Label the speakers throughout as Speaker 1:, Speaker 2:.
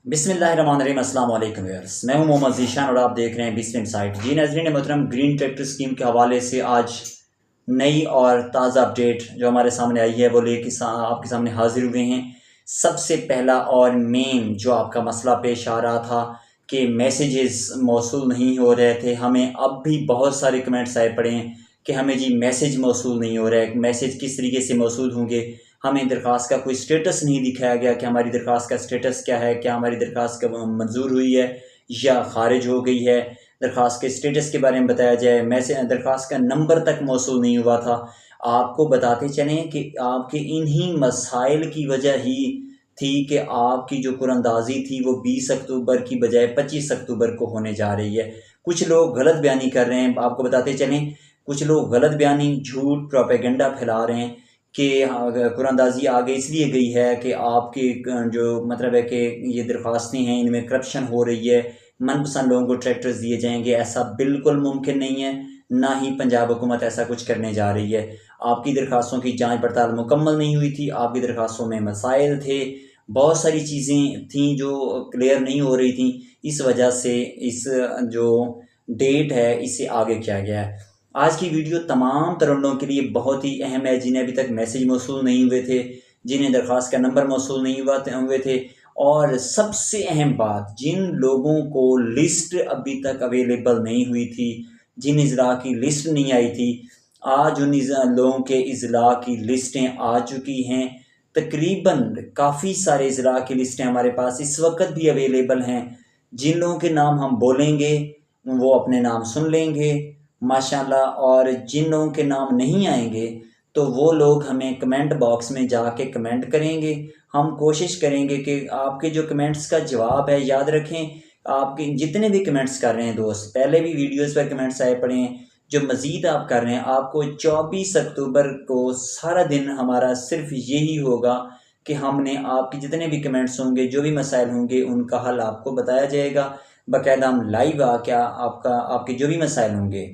Speaker 1: बिस्मिल्लाहिर्रहमानिर्रहीम, अस्सलाम वालेकुम व्यूअर्स। मैं हूं मोहम्मद ज़ीशान और आप देख रहे हैं बिस्मिल साइट। जी नाज़रीन मोहतरम, ग्रीन ट्रैक्टर स्कीम के हवाले से आज नई और ताज़ा अपडेट जो हमारे सामने आई है वो लेके आपके सामने हाजिर हुए हैं। सबसे पहला और मेन जो आपका मसला पेश आ रहा था कि मैसेजेस मौसूल नहीं हो रहे थे, हमें अब भी बहुत सारे कमेंट्स आए पड़े हैं कि हमें जी मैसेज मौसूल नहीं हो रहा है। मैसेज किस तरीके से मौसूल होंगे? हमें दरख्वास्त का कोई स्टेटस नहीं दिखाया गया कि हमारी दरख्वास्त का स्टेटस क्या है, क्या हमारी दरख्वास्त कब मंजूर हुई है या खारिज हो गई है। दरख्वास्त के स्टेटस के बारे में बताया जाए। मैसेज दरख्वास्त का नंबर तक मौसूल नहीं हुआ था। आपको बताते चलें कि आपके इन्हीं मसाइल की वजह ही थी कि आपकी जो कुरानंदाजी थी वो 20 अक्टूबर की बजाय 25 अक्टूबर को होने जा रही है। कुछ लोग गलत बयानी कर रहे हैं, आपको बताते चलें। कुछ लोग गलत बयानी, झूठ, प्रोपेगेंडा फैला रहे हैं कि कुरानंदाजी आगे इसलिए गई है कि आपके जो मतलब है कि ये दरख्वास्तें हैं इनमें करप्शन हो रही है, मनपसंद लोगों को ट्रैक्टर्स दिए जाएंगे। ऐसा बिल्कुल मुमकिन नहीं है, ना ही पंजाब हुकूमत ऐसा कुछ करने जा रही है। आपकी दरख्वास्तों की जांच पड़ताल मुकम्मल नहीं हुई थी, आपकी दरख्वास्तों में मसाइल थे, बहुत सारी चीज़ें थीं जो क्लियर नहीं हो रही थी। इस वजह से इस जो डेट है इसे आगे किया गया है। आज की वीडियो तमाम तरन्नों के लिए बहुत ही अहम है, जिन्हें अभी तक मैसेज मौसूल नहीं हुए थे, जिन्हें दरख्वास्त का नंबर मौसूल नहीं हुए थे, और सबसे अहम बात, जिन लोगों को लिस्ट अभी तक अवेलेबल नहीं हुई थी, जिन इजला की लिस्ट नहीं आई थी, आज उन लोगों के इजला की लिस्टें आ चुकी हैं। तकरीबन काफ़ी सारे इजला की लिस्टें हमारे पास इस वक्त भी अवेलेबल हैं। जिन लोगों के नाम हम बोलेंगे वो अपने नाम सुन लेंगे माशाल्लाह, और जिन लोगों के नाम नहीं आएंगे तो वो लोग हमें कमेंट बॉक्स में जाके कमेंट करेंगे। हम कोशिश करेंगे कि आपके जो कमेंट्स का जवाब है, याद रखें, आपके जितने भी कमेंट्स कर रहे हैं दोस्त, पहले भी वीडियोस पर कमेंट्स आए पड़े हैं, जो मज़ीद आप कर रहे हैं, आपको 24 अक्टूबर को सारा दिन हमारा सिर्फ यही होगा कि हमने आपके जितने भी कमेंट्स होंगे, जो भी मसाइल होंगे, उनका हल आपको बताया जाएगा। बाकायदा हम लाइव आके आपके जो भी मसाइल होंगे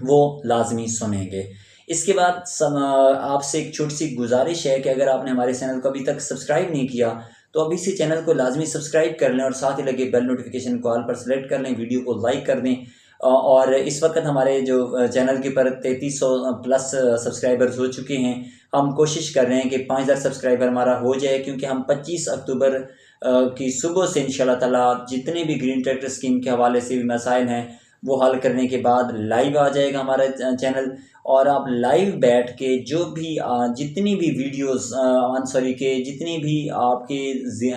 Speaker 1: वो लाजमी सुनेंगे। इसके बाद आपसे एक छोटी सी गुजारिश है कि अगर आपने हमारे चैनल को अभी तक सब्सक्राइब नहीं किया तो अभी से चैनल को लाजमी सब्सक्राइब कर लें और साथ ही लगे बेल नोटिफिकेशन को ऑल पर सेलेक्ट कर लें, वीडियो को लाइक कर दें। और इस वक्त हमारे जो चैनल के ऊपर 3300 प्लस सब्सक्राइबर्स हो चुके हैं। हम कोशिश कर रहे हैं कि 5000 सब्सक्राइबर हमारा हो जाए, क्योंकि हम 25 अक्टूबर की सुबह से इंशाल्लाह ताला जितने भी ग्रीन ट्रैक्टर स्कीम के हवाले से भी मसाइल हैं वो हल करने के बाद लाइव आ जाएगा हमारा चैनल। और आप लाइव बैठ के जो भी जितनी भी वीडियोस आंसरी के जितनी भी आपके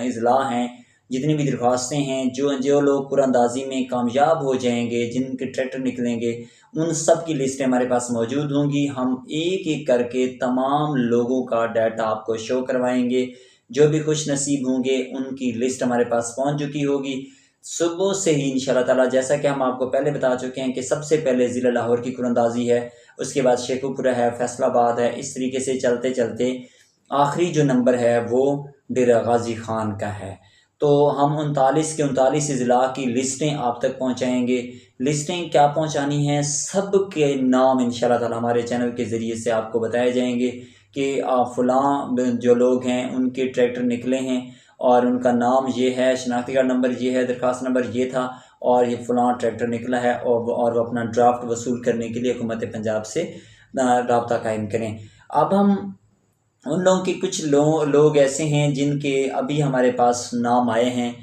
Speaker 1: इजला हैं, जितनी भी दरख्वास्तें हैं, जो जो लोग कुरानंदाजी में कामयाब हो जाएंगे, जिनके ट्रैक्टर निकलेंगे, उन सब की लिस्टें हमारे पास मौजूद होंगी। हम एक एक करके तमाम लोगों का डाटा आपको शो करवाएंगे। जो भी खुश नसीब होंगे उनकी लिस्ट हमारे पास पहुंच चुकी होगी सुबह से ही इंशाल्लाह ताला। जैसा कि हम आपको पहले बता चुके हैं कि सबसे पहले ज़िला लाहौर की कुरानंदाजी है, उसके बाद शेखुपुरा है, फैसलाबाद है। इस तरीके से चलते चलते आखिरी जो नंबर है वो डेरा गाजी खान का है। तो हम 39 के 39 ज़िला की लिस्टें आप तक पहुँचाएँगे। लिस्टें क्या पहुँचानी हैं, सब के नाम इंशाल्लाह ताला हमारे चैनल के ज़रिए से आपको बताए जाएंगे कि फ़लाँ जो लोग हैं उनके ट्रैक्टर निकले हैं और उनका नाम ये है, शनाख्ती कार्ड नंबर ये है, दरख्वास्त नंबर ये था और ये फ़लाँ ट्रैक्टर निकला है, और वो अपना ड्राफ्ट वसूल करने के लिए हुकूमत पंजाब से राब्ता कायम करें। अब हम उन लोगों के कुछ लोग ऐसे हैं जिनके अभी हमारे पास नाम आए हैं।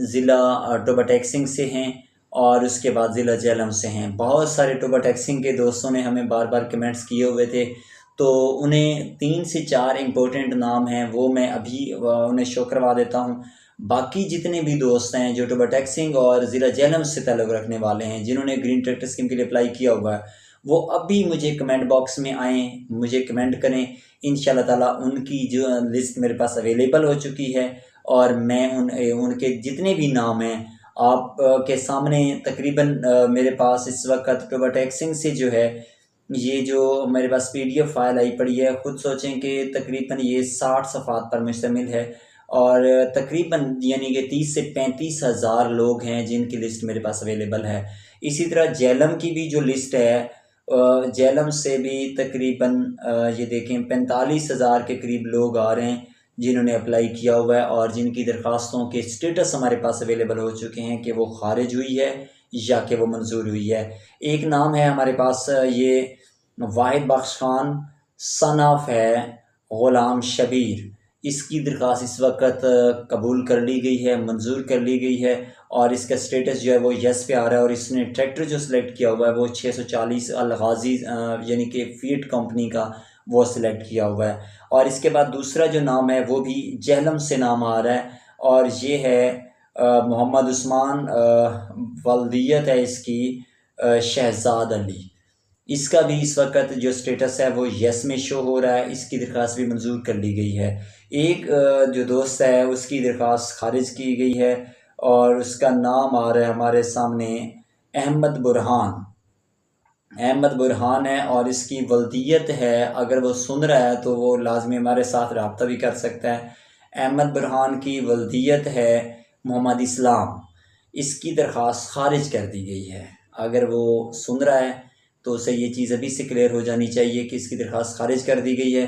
Speaker 1: ज़िला टोबा टैक्सिंग से हैं और उसके बाद ज़िला जेहलम से हैं। बहुत सारे टोबा टैक्सिंग के दोस्तों ने हमें बार बार कमेंट्स किए हुए थे, तो उन्हें 3 से 4 इम्पोर्टेंट नाम हैं वो मैं अभी उन्हें शो करवा देता हूँ। बाकी जितने भी दोस्त हैं जो टोबा टैक्सिंग और ज़िला जेहलम से ताल्लुक़ रखने वाले हैं, जिन्होंने ग्रीन ट्रैक्टर स्कीम के लिए अप्लाई किया हुआ है, वो अभी मुझे कमेंट बॉक्स में आएँ, मुझे कमेंट करें। इंशाल्लाह ताला उनकी जो लिस्ट मेरे पास अवेलेबल हो चुकी है और मैं उनके जितने भी नाम हैं आप के सामने तकरीबन मेरे पास इस वक्त टोबा टैक्सिंग से जो है ये जो मेरे पास PDF फाइल आई पड़ी है, ख़ुद सोचें कि तकरीबन ये 60 सफ़ात पर मुश्तमिल है और तकरीबन यानी कि 30 से 35 हज़ार लोग हैं जिनकी लिस्ट मेरे पास अवेलेबल है। इसी तरह जेहलम की भी जो लिस्ट है, जेहलम से भी तकरीबन ये देखें 45,000 के करीब लोग आ रहे हैं जिन्होंने अप्लाई किया हुआ है और जिनकी दरख्वास्तों के स्टेटस हमारे पास अवेलेबल हो चुके हैं कि वो खारिज हुई है या कि वो मंजूर हुई है। एक नाम है हमारे पास, ये वाहिद बख्श खान सन ऑफ है ग़ुलाम शबीर। इसकी दरख्वास्त इस वक्त कबूल कर ली गई है, मंजूर कर ली गई है और इसका स्टेटस जो है वो यस पे आ रहा है। और इसने ट्रैक्टर जो सिलेक्ट किया हुआ है वो 640 अल-गाज़ी यानी कि फीट कंपनी का वो सिलेक्ट किया हुआ है। और इसके बाद दूसरा जो नाम है वो भी जहलम से नाम आ रहा है और ये है मोहम्मद उस्मान, वल्दियत है इसकी शहजाद अली। इसका भी इस वक्त जो स्टेटस है वो यस में शो हो रहा है, इसकी दरख्वास्त भी मंजूर कर ली गई है। एक जो दोस्त है उसकी दरख्वास्त खारिज की गई है और उसका नाम आ रहा है हमारे सामने अहमद बुरहान। अहमद बुरहान है और इसकी वल्दियत है, अगर वो सुन रहा है तो वो लाजमी हमारे साथ रब्ता भी कर सकता है। अहमद बुरहान की वल्दियत है मोहम्मद इस्लाम। इसकी दरख्वास्त खारिज कर दी गई है। अगर वो सुन रहा है तो उसे ये चीज़ अभी से क्लियर हो जानी चाहिए कि इसकी दरख्वास्त खारिज कर दी गई है।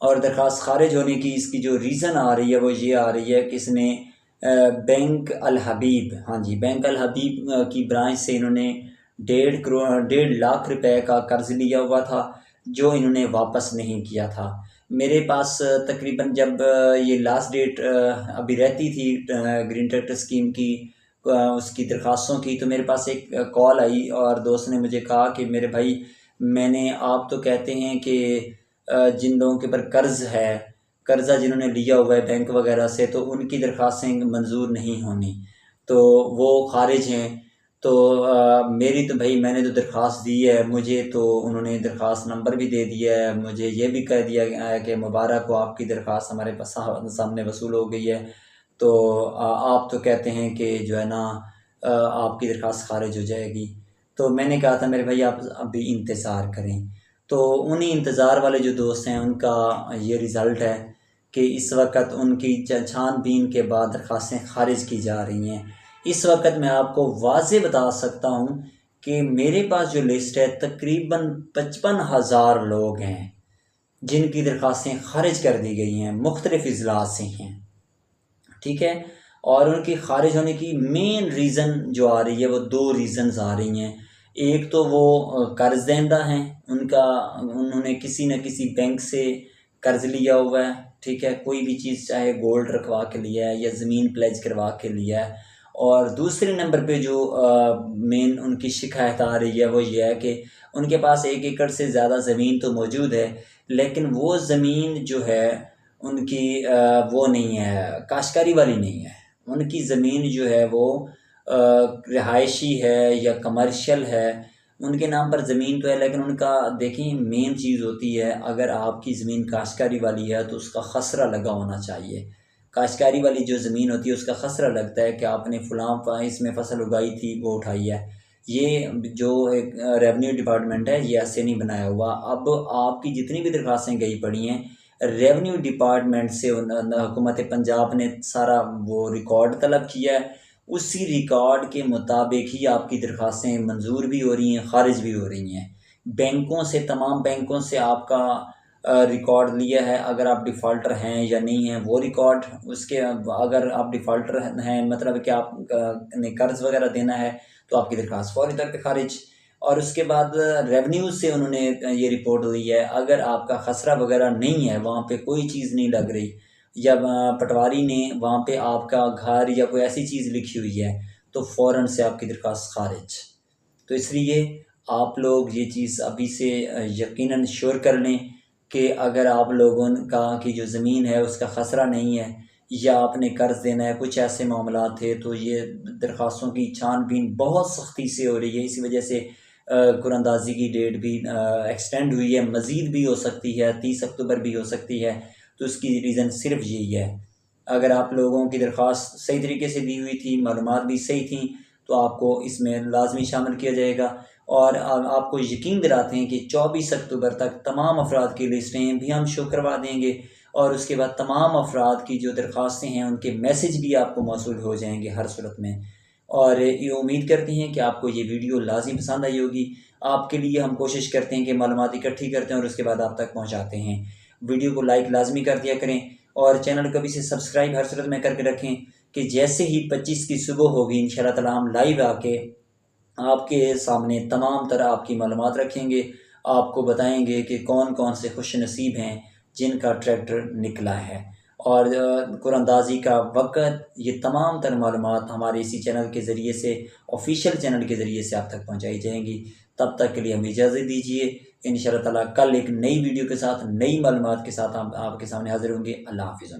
Speaker 1: और दरख्वास्त खारिज होने की इसकी जो रीज़न आ रही है वो ये आ रही है कि इसने बैंक अल हबीब, हाँ जी, बैंक अल हबीब की ब्रांच से इन्होंने 1.5 लाख रुपए का कर्ज़ लिया हुआ था जो इन्होंने वापस नहीं किया था। मेरे पास तकरीबन जब ये लास्ट डेट अभी रहती थी ग्रीन ट्रैक्टर स्कीम की उसकी दरख्वास्तों की, तो मेरे पास एक कॉल आई और दोस्त ने मुझे कहा कि मेरे भाई, मैंने आप तो कहते हैं कि जिन लोगों के ऊपर कर्ज़ है, कर्ज़ा जिन्होंने लिया हुआ है बैंक वगैरह से, तो उनकी दरख्वास्तें मंजूर नहीं होनी, तो वो खारिज हैं। तो मेरी तो भाई मैंने तो दरख्वास्त दी है, मुझे तो उन्होंने दरख्वास्त नंबर भी दे दिया है, मुझे ये भी कह दिया गया है कि मुबारक हो, आपकी दरख्वास्त हमारे पास सामने वसूल हो गई है। तो आप तो कहते हैं कि जो है ना आपकी दरख्वास्त खारिज हो जाएगी। तो मैंने कहा था मेरे भाई आप अभी इंतज़ार करें। तो उन्हीं इंतज़ार वाले जो दोस्त हैं उनका ये रिज़ल्ट है कि इस वक्त उनकी छानबीन के बाद दरख्वास्तें खारिज की जा रही हैं। इस वक्त मैं आपको वाज़े बता सकता हूँ कि मेरे पास जो लिस्ट है तकरीबन 55,000 लोग हैं जिनकी दरख्वास्तें खारिज कर दी गई हैं, मुख्तलिफ़ इजलास से हैं, ठीक है। और उनकी खारिज होने की मेन रीज़न जो आ रही है वो 2 रीज़न्स आ रही हैं। एक तो वो कर्ज़ देंदा हैं, उन्होंने किसी न किसी बैंक से कर्ज़ लिया हुआ है, ठीक है, कोई भी चीज़ चाहे गोल्ड रखवा के लिया है या ज़मीन प्लेज करवा के लिया है। और दूसरे नंबर पे जो मेन उनकी शिकायत आ रही है वो ये है कि उनके पास 1 एकड़ से ज़्यादा ज़मीन तो मौजूद है, लेकिन वो ज़मीन जो है उनकी वो नहीं है, काश्तकारी वाली नहीं है। उनकी ज़मीन जो है वो रिहायशी है या कमर्शियल है, उनके नाम पर ज़मीन तो है, लेकिन उनका देखें मेन चीज़ होती है, अगर आपकी ज़मीन काश्तकारी वाली है तो उसका खसरा लगा होना चाहिए। काश्तकारी वाली जो ज़मीन होती है उसका खसरा लगता है कि आपने फ़लाँ इसमें फ़सल उगाई थी, वो उठाई है। ये जो एक रेवेन्यू डिपार्टमेंट है ये ऐसे नहीं बनाया हुआ। अब आपकी जितनी भी दरख्वास्तें गई पड़ी हैं, रेवेन्यू डिपार्टमेंट से हुकूमत पंजाब ने सारा वो रिकॉर्ड तलब किया है, उसी रिकॉर्ड के मुताबिक ही आपकी दरख्वास्तें मंजूर भी हो रही हैं, खारिज भी हो रही हैं। बैंकों से, तमाम बैंकों से आपका रिकॉर्ड लिया है, अगर आप डिफ़ॉल्टर हैं या नहीं हैं वो रिकॉर्ड, उसके अगर आप डिफ़ॉल्टर हैं मतलब कि आप ने कर्ज़ वगैरह देना है तो आपकी दरख्वास्त फ़ौरी तौर पे खारिज। और उसके बाद रेवेन्यू से उन्होंने ये रिपोर्ट ली है, अगर आपका खसरा वगैरह नहीं है, वहाँ पे कोई चीज़ नहीं लग रही, या पटवारी ने वहाँ पे आपका घर या कोई ऐसी चीज़ लिखी हुई है, तो फ़ौरन से आपकी दरख्वास्त खारिज। तो इसलिए आप लोग ये चीज़ अभी से यकीनन श्योर कर लें कि अगर आप लोगों का की जो ज़मीन है उसका खसरा नहीं है या आपने कर्ज़ देना है, कुछ ऐसे मामला थे, तो ये दरख्वास्तों की छानबीन बहुत सख्ती से हो रही है। इसी वजह से कुरानंदाज़ी की डेट भी एक्सटेंड हुई है, मज़ीद भी हो सकती है, 30 अक्टूबर भी हो सकती है। तो उसकी रीज़न सिर्फ यही है, अगर आप लोगों की दरख्वास्त सही तरीके से दी हुई थी, मालूमात भी सही थी, तो आपको इसमें लाजमी शामिल किया जाएगा। और आपको यकीन दिलाते हैं कि 24 अक्टूबर तक तमाम अफराद की लिस्टें भी हम शो करवा देंगे और उसके बाद तमाम अफराद की जो दरख्वास्तें हैं उनके मैसेज भी आपको मौसूल हो जाएंगे हर सूरत में। और ये उम्मीद करते हैं कि आपको ये वीडियो लाज़िम पसंद आई होगी। आपके लिए हम कोशिश करते हैं कि मालूमात इकट्ठी करते हैं और उसके बाद आप तक पहुँचाते हैं। वीडियो को लाइक लाजमी कर दिया करें और चैनल को भी से सब्सक्राइब हर सूरत में करके रखें कि जैसे ही 25 की सुबह होगी इंशाअल्लाह ताला हम लाइव आके आपके सामने तमाम तरह आपकी मालूमात रखेंगे, आपको बताएंगे कि कौन कौन से खुश नसीब हैं जिनका ट्रैक्टर निकला है। और कुरानंदाज़ी का वक़्त, ये तमाम तर मालूमात हमारे इसी चैनल के ज़रिए से, ऑफिशियल चैनल के ज़रिए से आप तक पहुँचाई जाएंगी। तब तक के लिए हमें इजाज़त दीजिए। इंशाअल्लाह ताला कल एक नई वीडियो के साथ, नई मालूमात के साथ हम आपके सामने हाज़िर होंगे। अल्लाह हाफ़िज़।